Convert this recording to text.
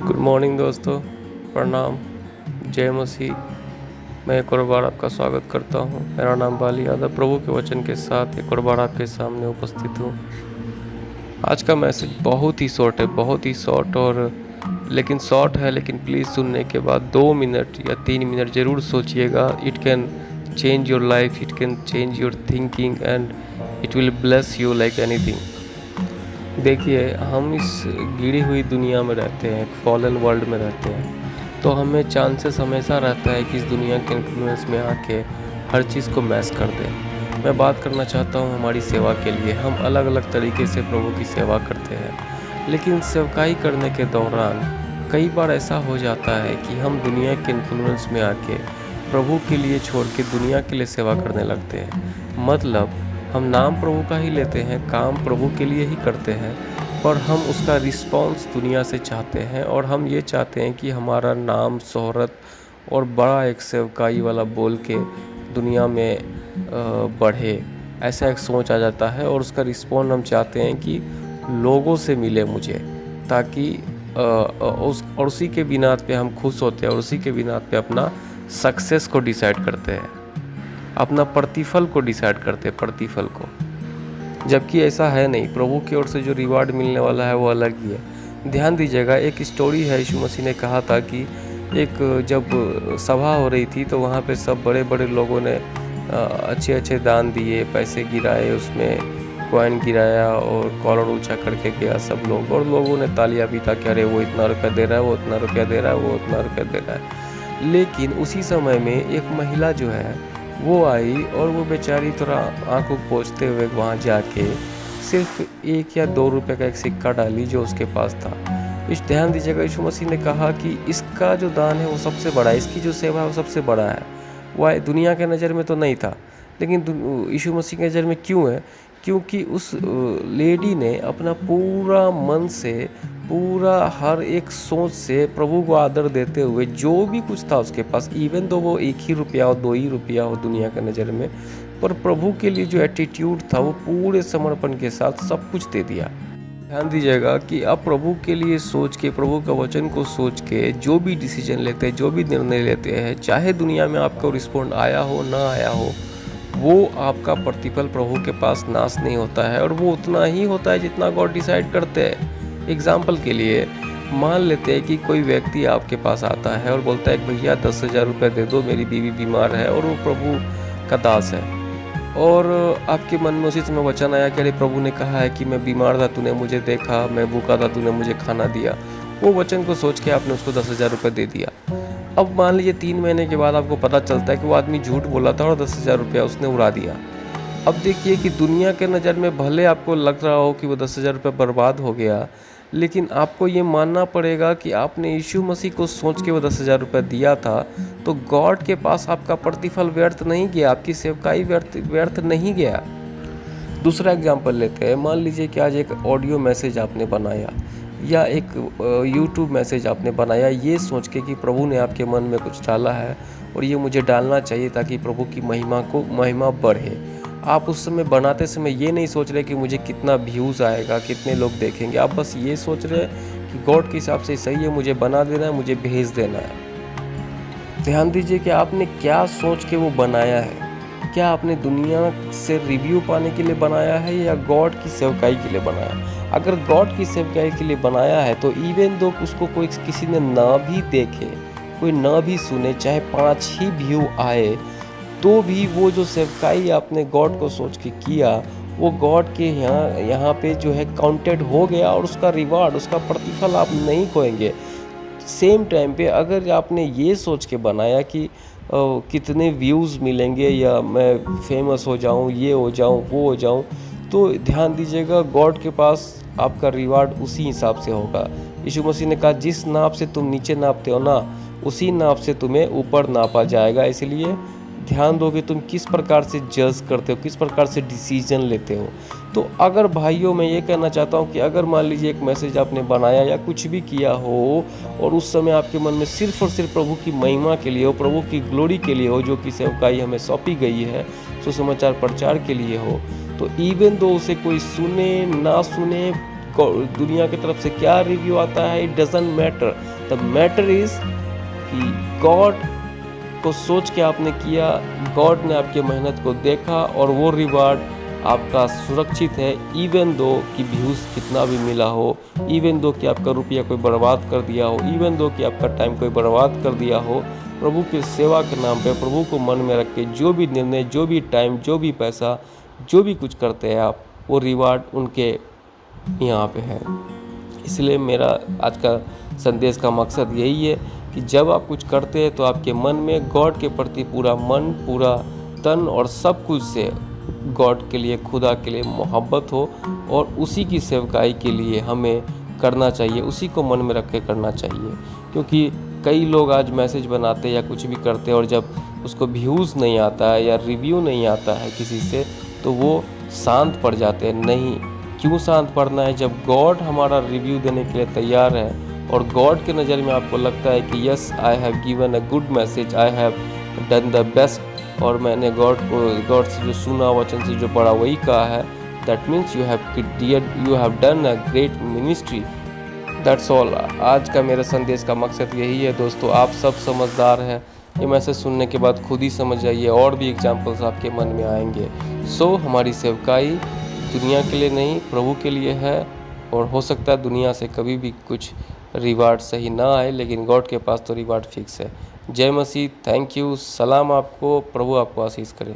Good morning दोस्तों, प्रणाम, जय मसीह। मैं एक और बार आपका स्वागत करता हूं। मेरा नाम बाली यादव प्रभु के वचन के साथ एक और बार आपके सामने उपस्थित हूं। आज का मैसेज बहुत ही शॉर्ट है, बहुत ही शॉर्ट लेकिन शॉर्ट है, लेकिन प्लीज़ सुनने के बाद 2 मिनट या 3 मिनट ज़रूर सोचिएगा। It can change your life, it can change your thinking and it will bless you like anything. देखिए, हम इस गिरी हुई दुनिया में रहते हैं, एक फॉलन वर्ल्ड में रहते हैं, तो हमें चांसेस हमेशा रहता है कि इस दुनिया के इन्फ्लुएंस में आके हर चीज़ को मैस कर दें। मैं बात करना चाहता हूँ हमारी सेवा के लिए। हम अलग अलग तरीके से प्रभु की सेवा करते हैं, लेकिन सेवकाई करने के दौरान कई बार ऐसा हो जाता है कि हम दुनिया के इन्फ्लुएंस में आके प्रभु के लिए छोड़ के दुनिया के लिए सेवा करने लगते हैं। मतलब हम नाम प्रभु का ही लेते हैं, काम प्रभु के लिए ही करते हैं, पर हम उसका रिस्पॉन्स दुनिया से चाहते हैं और हम ये चाहते हैं कि हमारा नाम, शोहरत और बड़ा एक सेवकाई वाला बोल के दुनिया में बढ़े। ऐसा एक सोच आ जाता है और उसका रिस्पॉन्स हम चाहते हैं कि लोगों से मिले मुझे, ताकि और उसी के बिना पे हम खुश होते हैं और उसी के बिना पे अपना सक्सेस को डिसाइड करते हैं, अपना प्रतिफल को डिसाइड करते हैं, प्रतिफल को। जबकि ऐसा है नहीं। प्रभु की ओर से जो रिवार्ड मिलने वाला है वो अलग ही है। ध्यान दीजिएगा, एक स्टोरी है। यीशु मसीह ने कहा था कि एक जब सभा हो रही थी तो वहाँ पे सब बड़े बड़े लोगों ने अच्छे अच्छे दान दिए, पैसे गिराए, उसमें कॉइन गिराया और कॉलर ऊंचा करके गया सब लोग, और लोगों ने तालियां पीटा कि अरे वो इतना रुपया दे रहा है, वो इतना रुपया दे रहा है, वो इतना रुपया दे रहा है। लेकिन उसी समय में एक महिला जो है वो आई और वो बेचारी थोड़ा आंखों पोंछते हुए वहाँ जाके सिर्फ 1 या 2 रुपए का एक सिक्का डाली जो उसके पास था। इस ध्यान दीजिएगा, यीशु मसीह ने कहा कि इसका जो दान है वो सबसे बड़ा है, इसकी जो सेवा है वो सबसे बड़ा है। वह दुनिया के नज़र में तो नहीं था, लेकिन यीशु मसीह की नज़र में क्यों है? क्योंकि उस लेडी ने अपना पूरा मन से, पूरा हर एक सोच से प्रभु को आदर देते हुए जो भी कुछ था उसके पास, इवन तो वो 1 ही रुपया हो, 2 ही रुपया हो दुनिया के नज़र में, पर प्रभु के लिए जो एटीट्यूड था वो पूरे समर्पण के साथ सब कुछ दे दिया। ध्यान दीजिएगा कि आप प्रभु के लिए सोच के, प्रभु का वचन को सोच के जो भी डिसीजन लेते हैं, जो भी निर्णय लेते हैं, चाहे दुनिया में आपको रिस्पॉन्ड आया हो ना आया हो, वो आपका प्रतिफल प्रभु के पास नाश नहीं होता है, और वो उतना ही होता है जितना गॉड डिसाइड करते हैं। एग्जाम्पल के लिए मान लेते हैं कि कोई व्यक्ति आपके पास आता है और बोलता है कि भैया 10,000 रुपये दे दो, मेरी बीवी बीमार है, और वो प्रभु का दास है, और आपके मन में उसी समय वचन आया कि अरे प्रभु ने कहा है कि मैं बीमार था, तूने मुझे देखा, मैं भूखा था, तूने मुझे खाना दिया। वो वचन को सोच के आपने उसको 10,000 रुपये दे दिया। अब मान लीजिए 3 महीने के बाद आपको पता चलता है कि वो आदमी झूठ बोला था और 10,000 रुपया उसने उड़ा दिया। अब देखिए कि दुनिया के नज़र में भले आपको लग रहा हो कि वो 10,000 रुपया बर्बाद हो गया, लेकिन आपको ये मानना पड़ेगा कि आपने यीशु मसीह को सोच के वो 10,000 रुपया दिया था, तो गॉड के पास आपका प्रतिफल व्यर्थ नहीं गया, आपकी सेवकाई व्यर्थ नहीं गया। दूसरा एग्जाम्पल लेते हैं। मान लीजिए कि आज एक ऑडियो मैसेज आपने बनाया या एक यूट्यूब मैसेज आपने बनाया, ये सोच के कि प्रभु ने आपके मन में कुछ डाला है और ये मुझे डालना चाहिए ताकि प्रभु की महिमा बढ़े। आप उस समय बनाते समय ये नहीं सोच रहे कि मुझे कितना व्यूज़ आएगा, कितने लोग देखेंगे। आप बस ये सोच रहे हैं कि गॉड के हिसाब से सही है, मुझे बना देना है, मुझे भेज देना है। ध्यान दीजिए कि आपने क्या सोच के वो बनाया है। क्या आपने दुनिया से रिव्यू पाने के लिए बनाया है या गॉड की सेवकाई के लिए बनाया है? अगर गॉड की सेवकाई के लिए बनाया है तो इवन दो उसको कोई किसी ने ना भी देखे, कोई ना भी सुने, चाहे 5 ही व्यू आए, तो भी वो जो सेवकाई आपने गॉड को सोच के किया वो गॉड के यहाँ पे जो है काउंटेड हो गया, और उसका रिवार्ड, उसका प्रतिफल आप नहीं खोएंगे। सेम टाइम पे अगर आपने ये सोच के बनाया कि कितने व्यूज़ मिलेंगे या मैं फेमस हो जाऊं, ये हो जाऊं, वो हो जाऊं, तो ध्यान दीजिएगा गॉड के पास आपका रिवार्ड उसी हिसाब से होगा। यीशु मसीह ने कहा जिस नाप से तुम नीचे नापते हो ना, उसी नाप से तुम्हें ऊपर नापा जाएगा। इसलिए ध्यान दो कि तुम किस प्रकार से जज करते हो, किस प्रकार से डिसीजन लेते हो। तो अगर भाइयों, मैं ये कहना चाहता हूँ कि अगर मान लीजिए एक मैसेज आपने बनाया या कुछ भी किया हो और उस समय आपके मन में सिर्फ और सिर्फ प्रभु की महिमा के लिए हो, प्रभु की ग्लोरी के लिए हो, जो कि सेवकाई हमें सौंपी गई है, सुसमाचार प्रचार के लिए हो, तो इवन दो उसे कोई सुने ना सुने, दुनिया की तरफ से क्या रिव्यू आता है, it doesn't matter. The matter is कि गॉड को सोच के आपने किया, गॉड ने आपकी मेहनत को देखा और वो रिवार्ड आपका सुरक्षित है। इवन दो कि व्यूज़ कितना भी मिला हो, इवन दो कि आपका रुपया कोई बर्बाद कर दिया हो, इवन दो कि आपका टाइम कोई बर्बाद कर दिया हो, प्रभु की सेवा के नाम पे प्रभु को मन में रख के जो भी निर्णय, जो भी टाइम, जो भी पैसा, जो भी कुछ करते हैं आप, वो रिवार्ड उनके यहाँ पे है। इसलिए मेरा आज का संदेश का मकसद यही है कि जब आप कुछ करते हैं तो आपके मन में गॉड के प्रति पूरा मन, पूरा तन और सब कुछ से गॉड के लिए, खुदा के लिए मोहब्बत हो और उसी की सेवकाई के लिए हमें करना चाहिए, उसी को मन में रख के करना चाहिए। क्योंकि कई लोग आज मैसेज बनाते या कुछ भी करते हैं और जब उसको व्यूज़ नहीं आता है या रिव्यू नहीं आता है किसी से, तो वो शांत पड़ जाते हैं। नहीं, क्यों शांत पड़ना है? जब गॉड हमारा रिव्यू देने के लिए तैयार है और गॉड के नज़र में आपको लगता है कि yes I have given a good message, I have done the best, और मैंने गॉड से जो सुना, वचन से जो पढ़ा वही कहा है, that means you have done a great ministry. That's all. आज का मेरे संदेश का मकसद यही है दोस्तों। आप सब समझदार हैं, ये मैसेज सुनने के बाद खुद ही समझ जाइए, और भी एग्जाम्पल्स आपके मन में आएंगे। हमारी सेवकाई दुनिया के लिए नहीं, प्रभु के लिए है। और हो सकता है दुनिया से कभी भी कुछ रिवार्ड सही ना आए, लेकिन गॉड के पास तो रिवार्ड फिक्स है। जय मसीह, थैंक यू, सलाम आपको, प्रभु आपको आशीष करे।